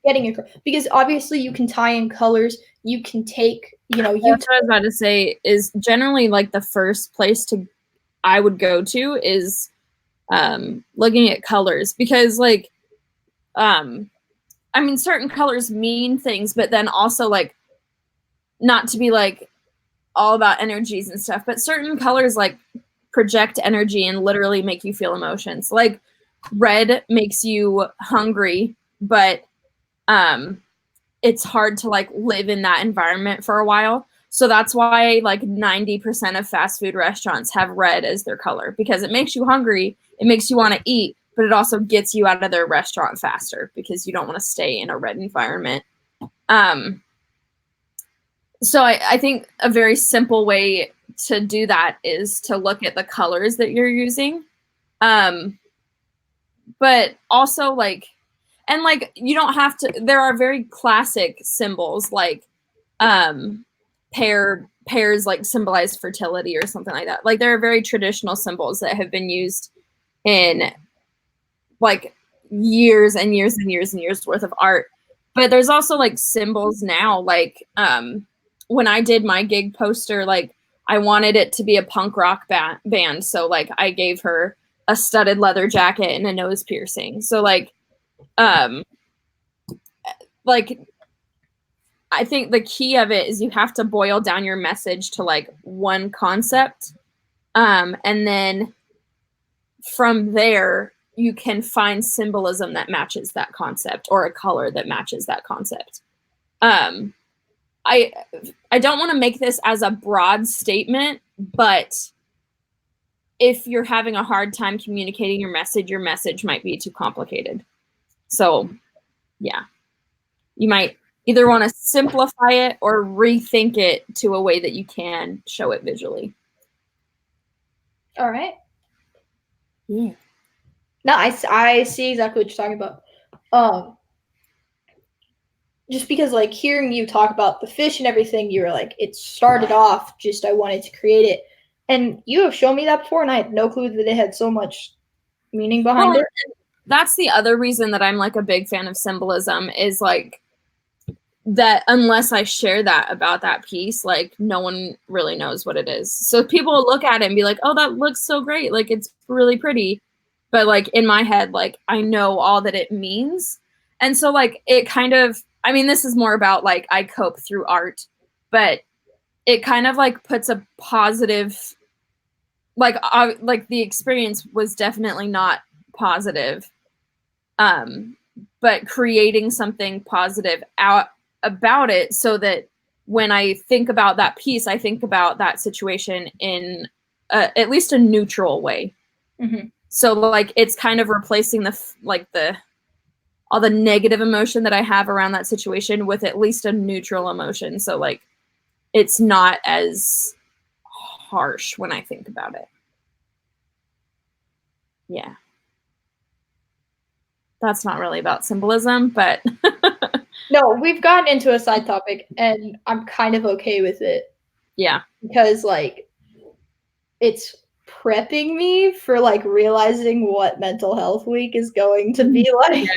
getting it across, because obviously you can tie in colors. You can take,
what I was about to say is generally like the first place I would go to is looking at colors, because like I mean, certain colors mean things, but then also like, not to be like all about energies and stuff, but certain colors like project energy and literally make you feel emotions. Like red makes you hungry, but it's hard to like live in that environment for a while. So that's why like 90% of fast food restaurants have red as their color, because it makes you hungry, it makes you want to eat, but it also gets you out of their restaurant faster because you don't want to stay in a red environment. So I think a very simple way to do that is to look at the colors that you're using. But also like, and like, you don't have to, there are very classic symbols like pears like symbolize fertility or something like that. Like there are very traditional symbols that have been used in like years and years and years and years worth of art. But there's also like symbols now, like when I did my gig poster, like I wanted it to be a punk rock band. So like I gave her a studded leather jacket and a nose piercing. So like I think the key of it is you have to boil down your message to like one concept. And then from there, you can find symbolism that matches that concept or a color that matches that concept. I don't want to make this as a broad statement, but if you're having a hard time communicating your message might be too complicated. So yeah, you might either want to simplify it or rethink it to a way that you can show it visually.
All right.
Yeah.
No, I see exactly what you're talking about. Just because like hearing you talk about the fish and everything, you were like, it started off just I wanted to create it. And you have shown me that before, and I had no clue that it had so much meaning behind it.
That's the other reason that I'm like a big fan of symbolism is like that unless I share that about that piece, like no one really knows what it is. So people will look at it and be like, oh, that looks so great. Like it's really pretty. But like in my head, like I know all that it means. And so like it kind of, I mean, this is more about like I cope through art, but it kind of like puts a positive, like the experience was definitely not positive. But creating something positive out about it so that when I think about that piece, I think about that situation in at least a neutral way.
Mm-hmm.
So like it's kind of replacing all the negative emotion that I have around that situation with at least a neutral emotion. So like it's not as harsh when I think about it. Yeah. That's not really about symbolism, but
no, we've gotten into a side topic and I'm kind of okay with it.
Yeah.
Because like it's prepping me for like realizing what mental health week is going to be like.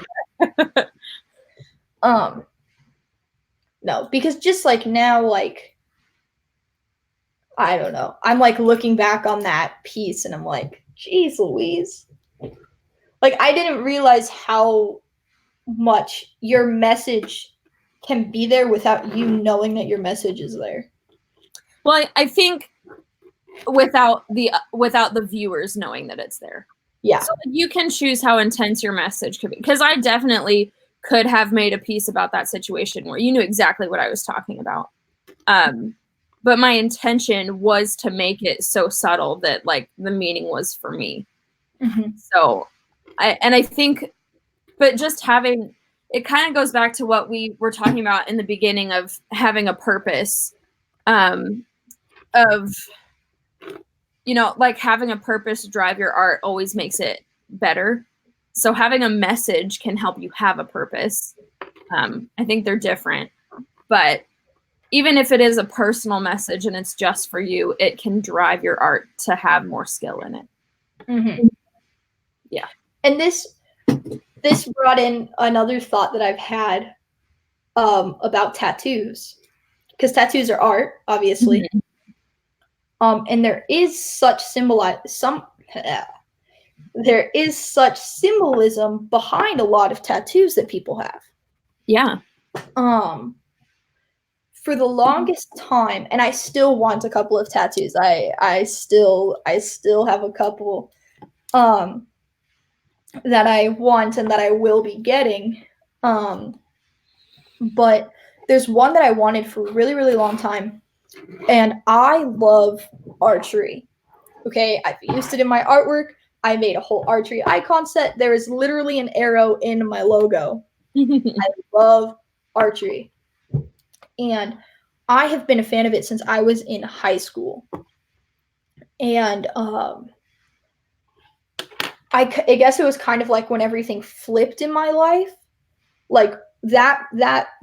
No, because just like now, like I don't know. I'm like looking back on that piece and I'm like, geez Louise. Like I didn't realize how much your message can be there without you knowing that your message is there.
Well, I think without the viewers knowing that it's there.
Yeah.
So you can choose how intense your message could be. Because I definitely could have made a piece about that situation where you knew exactly what I was talking about. But my intention was to make it so subtle that like the meaning was for me.
Mm-hmm.
So I think, but just having, it kind of goes back to what we were talking about in the beginning of having a purpose, of, you know, like having a purpose drive your art always makes it better. So having a message can help you have a purpose. I think they're different, but even if it is a personal message and it's just for you, it can drive your art to have more skill in it.
Mm-hmm.
Yeah.
And this brought in another thought that I've had about tattoos, because tattoos are art, obviously. Mm-hmm. And there is such there is such symbolism behind a lot of tattoos that people have.
Yeah.
For the longest time, and I still want a couple of tattoos. I still have a couple that I want and that I will be getting. But there's one that I wanted for a really, really long time. And I love archery. Okay, I've used it in my artwork. I made a whole archery icon set. There is literally an arrow in my logo. I love archery. And I have been a fan of it since I was in high school. And I guess it was kind of like when everything flipped in my life. Like that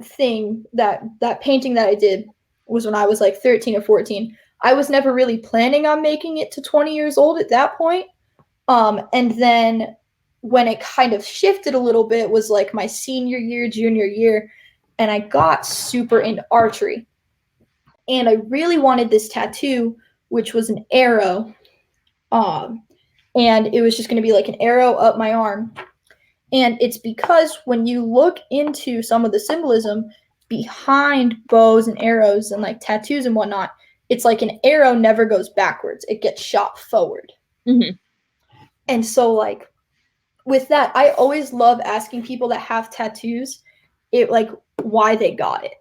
painting that I did was when I was like 13 or 14. I was never really planning on making it to 20 years old at that point. And then when it kind of shifted a little bit was like my senior year, junior year, and I got super into archery. And I really wanted this tattoo, which was an arrow. And it was just going to be like an arrow up my arm. And it's because when you look into some of the symbolism behind bows and arrows and like tattoos and whatnot, it's like an arrow never goes backwards. It gets shot forward.
Mm-hmm.
And so like with that, I always love asking people that have tattoos like why they got it.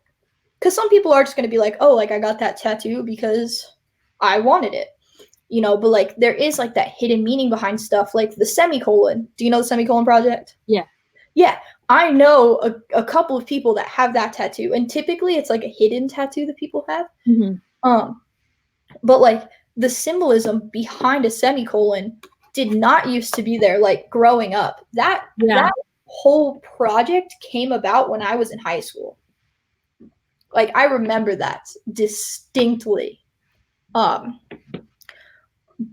Because some people are just going to be like, oh, like I got that tattoo because I wanted it. You know, but like there is like that hidden meaning behind stuff like the semicolon. Do you know the semicolon project?
Yeah.
Yeah. I know a couple of people that have that tattoo, and typically it's like a hidden tattoo that people have.
Mm-hmm.
But like the symbolism behind a semicolon did not used to be there like growing up. That whole project came about when I was in high school. Like I remember that distinctly.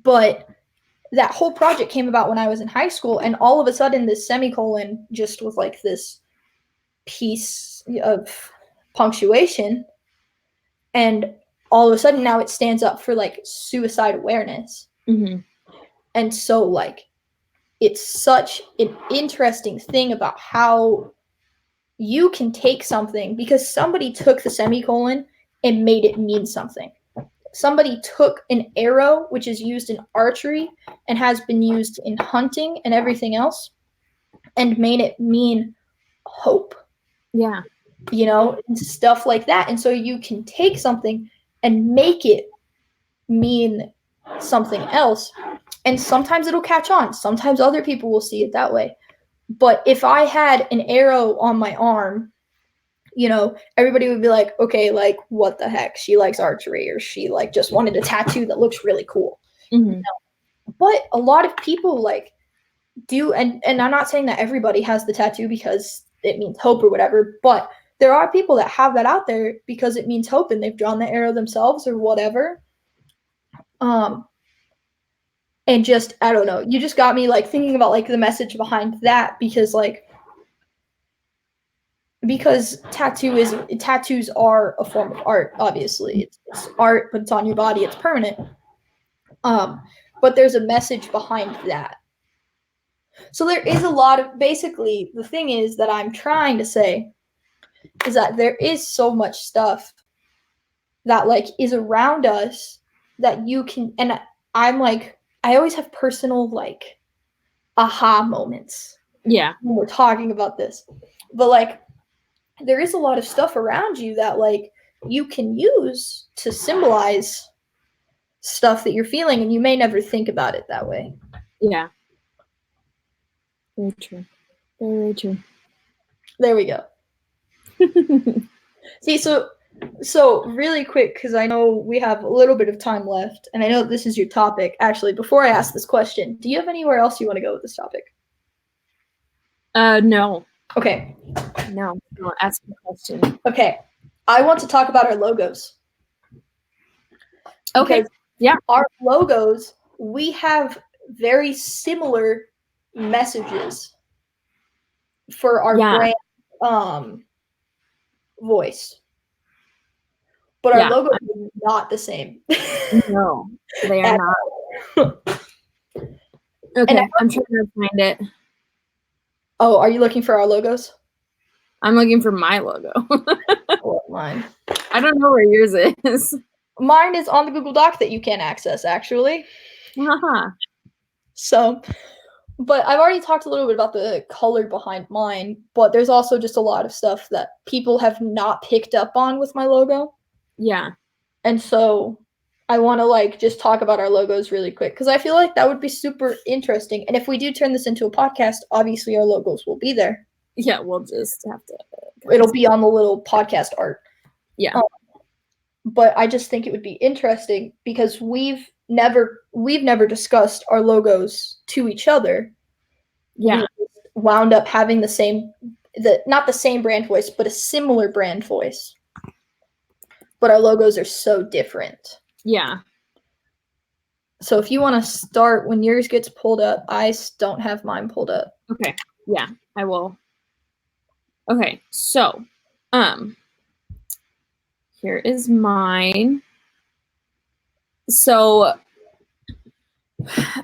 But that whole project came about when I was in high school, and all of a sudden this semicolon just was like this piece of punctuation, and all of a sudden now it stands up for like suicide awareness.
Mm-hmm.
And so like it's such an interesting thing about how you can take something because somebody took the semicolon and made it mean something. Somebody took an arrow, which is used in archery and has been used in hunting and everything else, and made it mean hope.
Yeah.
You know, and stuff like that. And so you can take something and make it mean something else. And sometimes it'll catch on. Sometimes other people will see it that way. But if I had an arrow on my arm, you know, everybody would be like, okay, like, what the heck? She likes archery, or she like just wanted a tattoo that looks really cool.
Mm-hmm.
You know? But a lot of people like do, and I'm not saying that everybody has the tattoo because it means hope or whatever, but there are people that have that out there because it means hope and they've drawn the arrow themselves or whatever. And just, I don't know, you just got me like thinking about like the message behind that because tattoos are a form of art, obviously. It's art, but it's on your body, it's permanent. But there's a message behind that. So there is a lot of, basically, the thing is that I'm trying to say is that there is so much stuff that like is around us that you can, and I'm like, I always have personal like aha moments.
Yeah.
When we're talking about this. But like there is a lot of stuff around you that like you can use to symbolize stuff that you're feeling, and you may never think about it that way.
Yeah. Very true. Very true.
There we go. See, so really quick, because I know we have a little bit of time left, and I know this is your topic. Actually, before I ask this question, do you have anywhere else you want to go with this topic?
No.
Okay.
No, ask the question.
Okay. I want to talk about our logos.
Okay.
Because
yeah.
Our logos, we have very similar messages for our brand voice. But our logo is not the same.
No, they are not. Okay, I'm trying to find it.
Oh, are you looking for our logos?
I'm looking for my logo.
Mine.
I don't know where yours is.
Mine is on the Google Doc that you can't access, actually.
Uh-huh.
So, but I've already talked a little bit about the color behind mine, but there's also just a lot of stuff that people have not picked up on with my logo.
Yeah.
And so I want to like just talk about our logos really quick because I feel like that would be super interesting. And if we do turn this into a podcast, obviously our logos will be there.
Yeah, we'll just have to.
It'll be on the little podcast art.
Yeah.
But I just think it would be interesting because we've never discussed our logos to each other.
Yeah.
We wound up having not the same brand voice, but a similar brand voice. But our logos are so different.
Yeah.
So if you want to start when yours gets pulled up, I don't have mine pulled up.
Okay. Yeah, I will. Okay. So, here is mine. So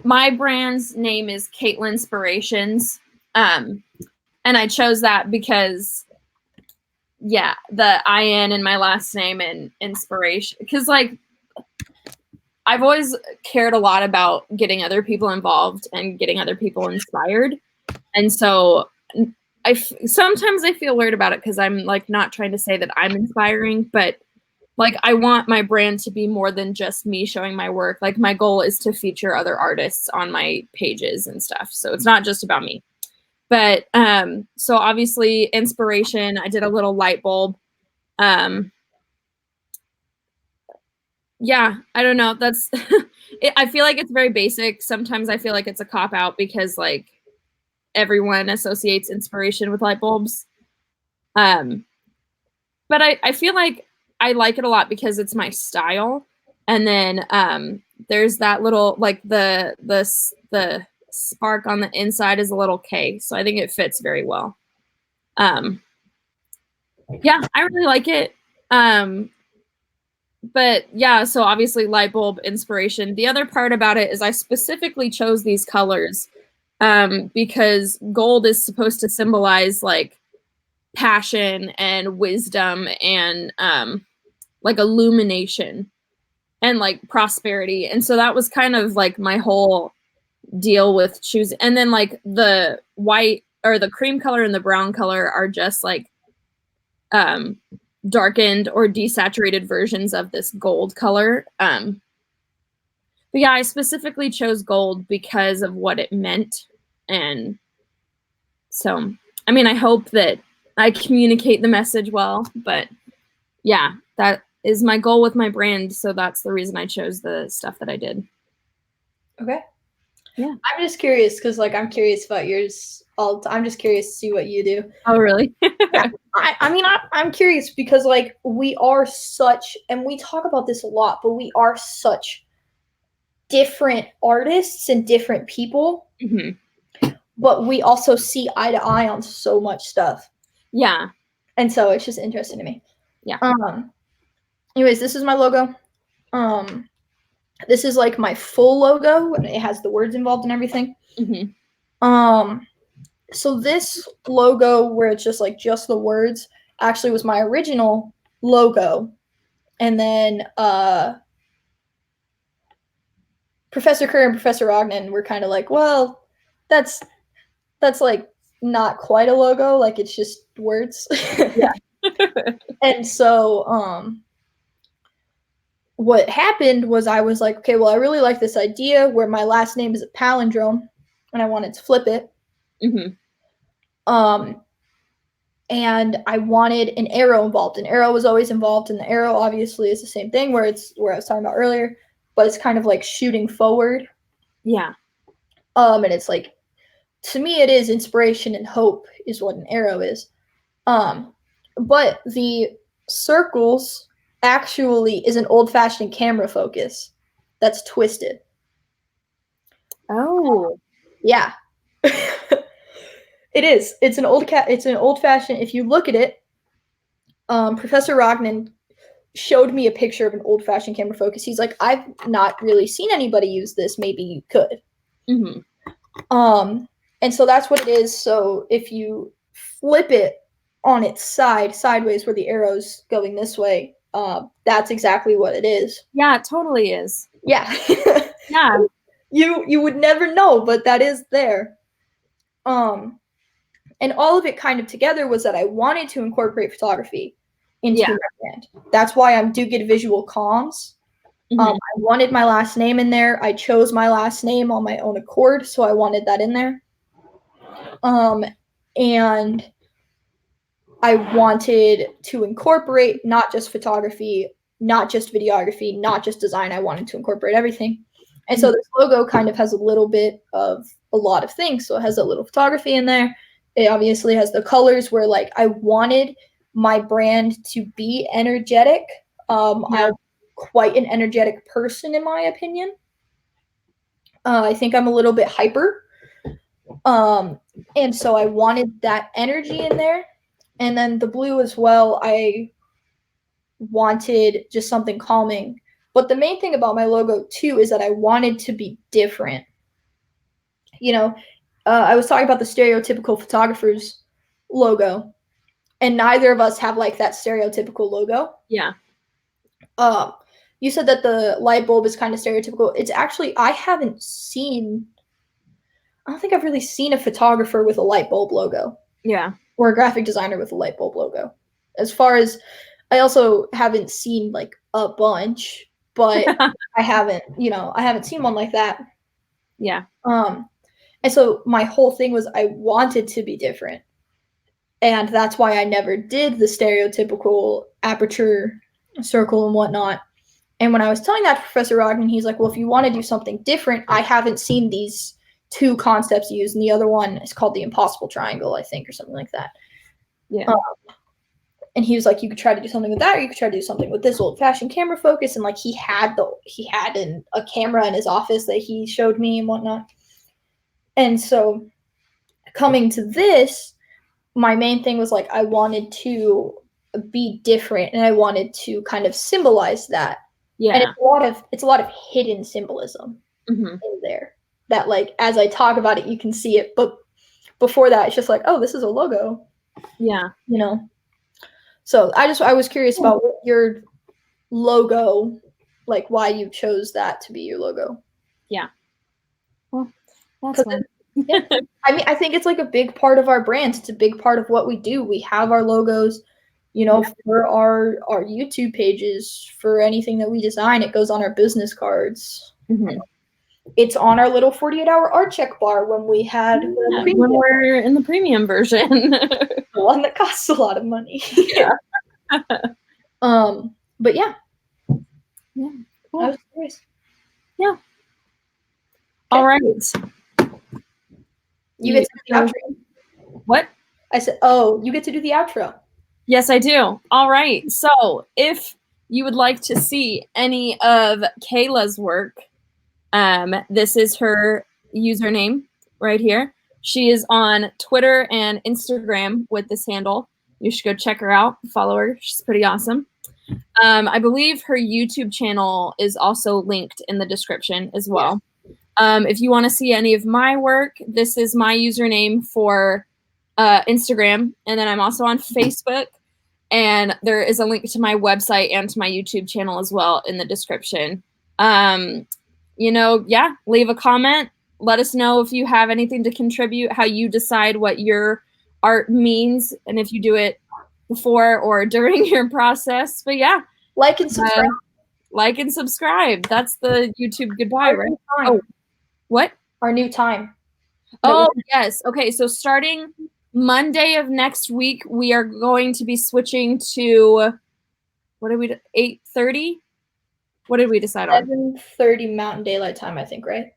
my brand's name is Kaitlin Inspirations. And I chose that because, yeah, the IN in my last name and inspiration. Because, like, I've always cared a lot about getting other people involved and getting other people inspired. And so sometimes I feel weird about it because I'm, like, not trying to say that I'm inspiring, but like, I want my brand to be more than just me showing my work. Like, my goal is to feature other artists on my pages and stuff. So it's not just about me. But so obviously inspiration, I did a little light bulb. Yeah, I don't know. That's I feel like it's very basic. Sometimes I feel like it's a cop out because, like, everyone associates inspiration with light bulbs. But I feel like I like it a lot because it's my style. And then there's that little, like, the spark on the inside is a little K. So I think it fits very well. Yeah, I really like it. But yeah, so obviously light bulb, inspiration. The other part about it is I specifically chose these colors because gold is supposed to symbolize, like, passion and wisdom and like illumination and, like, prosperity. And so that was kind of like my whole deal with choosing. And then, like, the white or the cream color and the brown color are just, like, darkened or desaturated versions of this gold color. But yeah, I specifically chose gold because of what it meant. And so, I mean, I hope that I communicate the message well, but yeah, that is my goal with my brand. So that's the reason I chose the stuff that I did.
Okay.
Yeah.
I'm just curious because, like, I'm curious about yours. I'm just curious to see what you do.
Oh, really?
Yeah. I mean, I'm curious because, like, we are such, and we talk about this a lot, but we are such different artists and different people.
Mm-hmm.
But we also see eye to eye on so much stuff.
Yeah.
And so it's just interesting to me.
Yeah.
Anyways, this is my logo. This is, like, my full logo, and it has the words involved and everything.
Mm-hmm.
So this logo, where it's just, like, just the words, actually was my original logo. And then Professor Kerr and Professor Ogden were kind of like, well, that's like not quite a logo, like, it's just words.
Yeah.
And so what happened was I was like, okay, well, I really like this idea where my last name is a palindrome, and I wanted to flip it.
Mm-hmm.
And I wanted an arrow involved. An arrow was always involved, and the arrow obviously is the same thing where I was talking about earlier, but it's kind of like shooting forward.
Yeah.
And it's like, to me, it is inspiration and hope is what an arrow is. But the circles actually is an old-fashioned camera focus that's twisted.
Oh.
Yeah. It is. It's an old-fashioned. If you look at it, Professor Rognan showed me a picture of an old-fashioned camera focus. He's like, I've not really seen anybody use this. Maybe you could.
Mm-hmm.
And so that's what it is. So if you flip it on its side, sideways, where the arrow's going this way, that's exactly what it is.
Yeah, it totally is.
Yeah.
Yeah.
You would never know, but that is there. And all of it kind of together was that I wanted to incorporate photography into my brand. That's why I do get visual comms.
Mm-hmm.
I wanted my last name in there. I chose my last name on my own accord, so I wanted that in there. And I wanted to incorporate not just photography, not just videography, not just design. I wanted to incorporate everything. And so this logo kind of has a little bit of a lot of things. So it has a little photography in there. It obviously has the colors where, like, I wanted my brand to be energetic. I'm quite an energetic person, in my opinion. I think I'm a little bit hyper. And so I wanted that energy in there. And then the blue as well, I wanted just something calming. But the main thing about my logo too is that I wanted to be different. You know, I was talking about the stereotypical photographer's logo, and neither of us have like that stereotypical logo.
Yeah.
You said that the light bulb is kind of stereotypical. It's actually, I don't think I've really seen a photographer with a light bulb logo.
Yeah.
Or a graphic designer with a light bulb logo. As far as, I also haven't seen like a bunch, but I haven't seen one like that.
Yeah.
And so my whole thing was I wanted to be different. And that's why I never did the stereotypical aperture circle and whatnot. And when I was telling that to Professor Rognan, he's like, well, if you want to do something different, I haven't seen these two concepts used. And the other one is called the impossible triangle, I think, or something like that.
Yeah.
And he was like, you could try to do something with that, or you could try to do something with this old-fashioned camera focus. And like he had a camera in his office that he showed me and whatnot. And so coming to this, my main thing was like I wanted to be different, and I wanted to kind of symbolize that.
Yeah.
And it's a lot of hidden symbolism in there that, like, as I talk about it, you can see it. But before that, it's just like, oh, this is a logo.
Yeah.
You know. So I was curious about your logo, like why you chose that to be your logo.
Yeah. Well, that's fun.
Yeah. I mean, I think it's like a big part of our brand. It's a big part of what we do. We have our logos, for our YouTube pages, for anything that we design. It goes on our business cards. It's on our little 48-hour art check bar when we had
when we're in the premium version.
The one that costs a lot of money.
Yeah.
But yeah.
Yeah. Cool.
I was curious.
Yeah. Okay. All right.
You get to do the outro.
What?
I said, oh, you get to do the outro.
Yes, I do. All right. So if you would like to see any of Kayla's work, this is her username right here. She is on Twitter and Instagram with this handle. You should go check her out, follow her. She's pretty awesome. I believe her YouTube channel is also linked in the description as well. If you want to see any of my work, this is my username for Instagram. And then I'm also on Facebook. And there is a link to my website and to my YouTube channel as well in the description. Leave a comment. Let us know if you have anything to contribute, how you decide what your art means, and if you do it before or during your process. But yeah.
Like and subscribe.
Like and subscribe. That's the YouTube goodbye, right? Oh, what?
Our new time.
Oh, yes. Okay, so starting Monday of next week, we are going to be switching to, 8:30? What did we decide on?
7:30 Mountain Daylight Time, I think, right?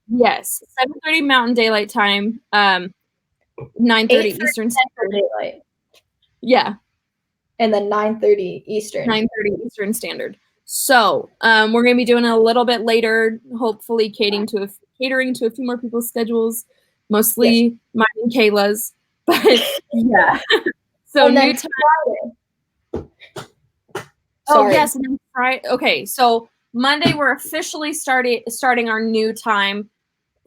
Yes, 7:30 Mountain Daylight Time, 9:30 Eastern Standard
Daylight.
Yeah.
And then 9:30 Eastern.
9:30 Eastern Standard. So we're going to be doing it a little bit later, hopefully catering to a few more people's schedules, mostly mine and Kayla's. But yeah. So new time. Oh, yes. And then Friday. Okay. So Monday, we're officially starting our new time.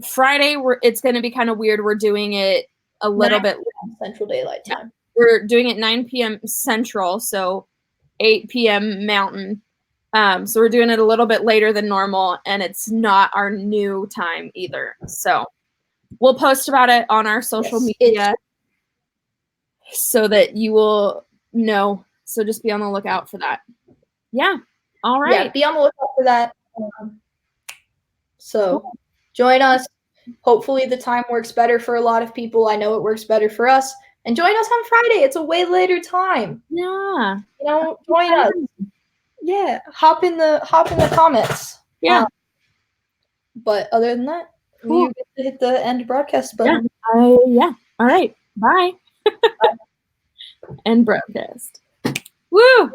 Friday, it's going to be kind of weird. We're doing it a little bit
Central Daylight Time.
We're doing it 9 p.m. Central, so 8 p.m. Mountain. So we're doing it a little bit later than normal, and it's not our new time either. So we'll post about it on our social media so that you will know. So just be on the lookout for that. Yeah. All right.
Yeah, be on the lookout for that. So join us. Hopefully the time works better for a lot of people. I know it works better for us. And join us on Friday. It's a way later time.
Yeah.
Join us. Yeah. Hop in the comments.
Yeah.
But other than that, you get to hit the end broadcast button.
Yeah. All right. Bye. End broadcast. Woo!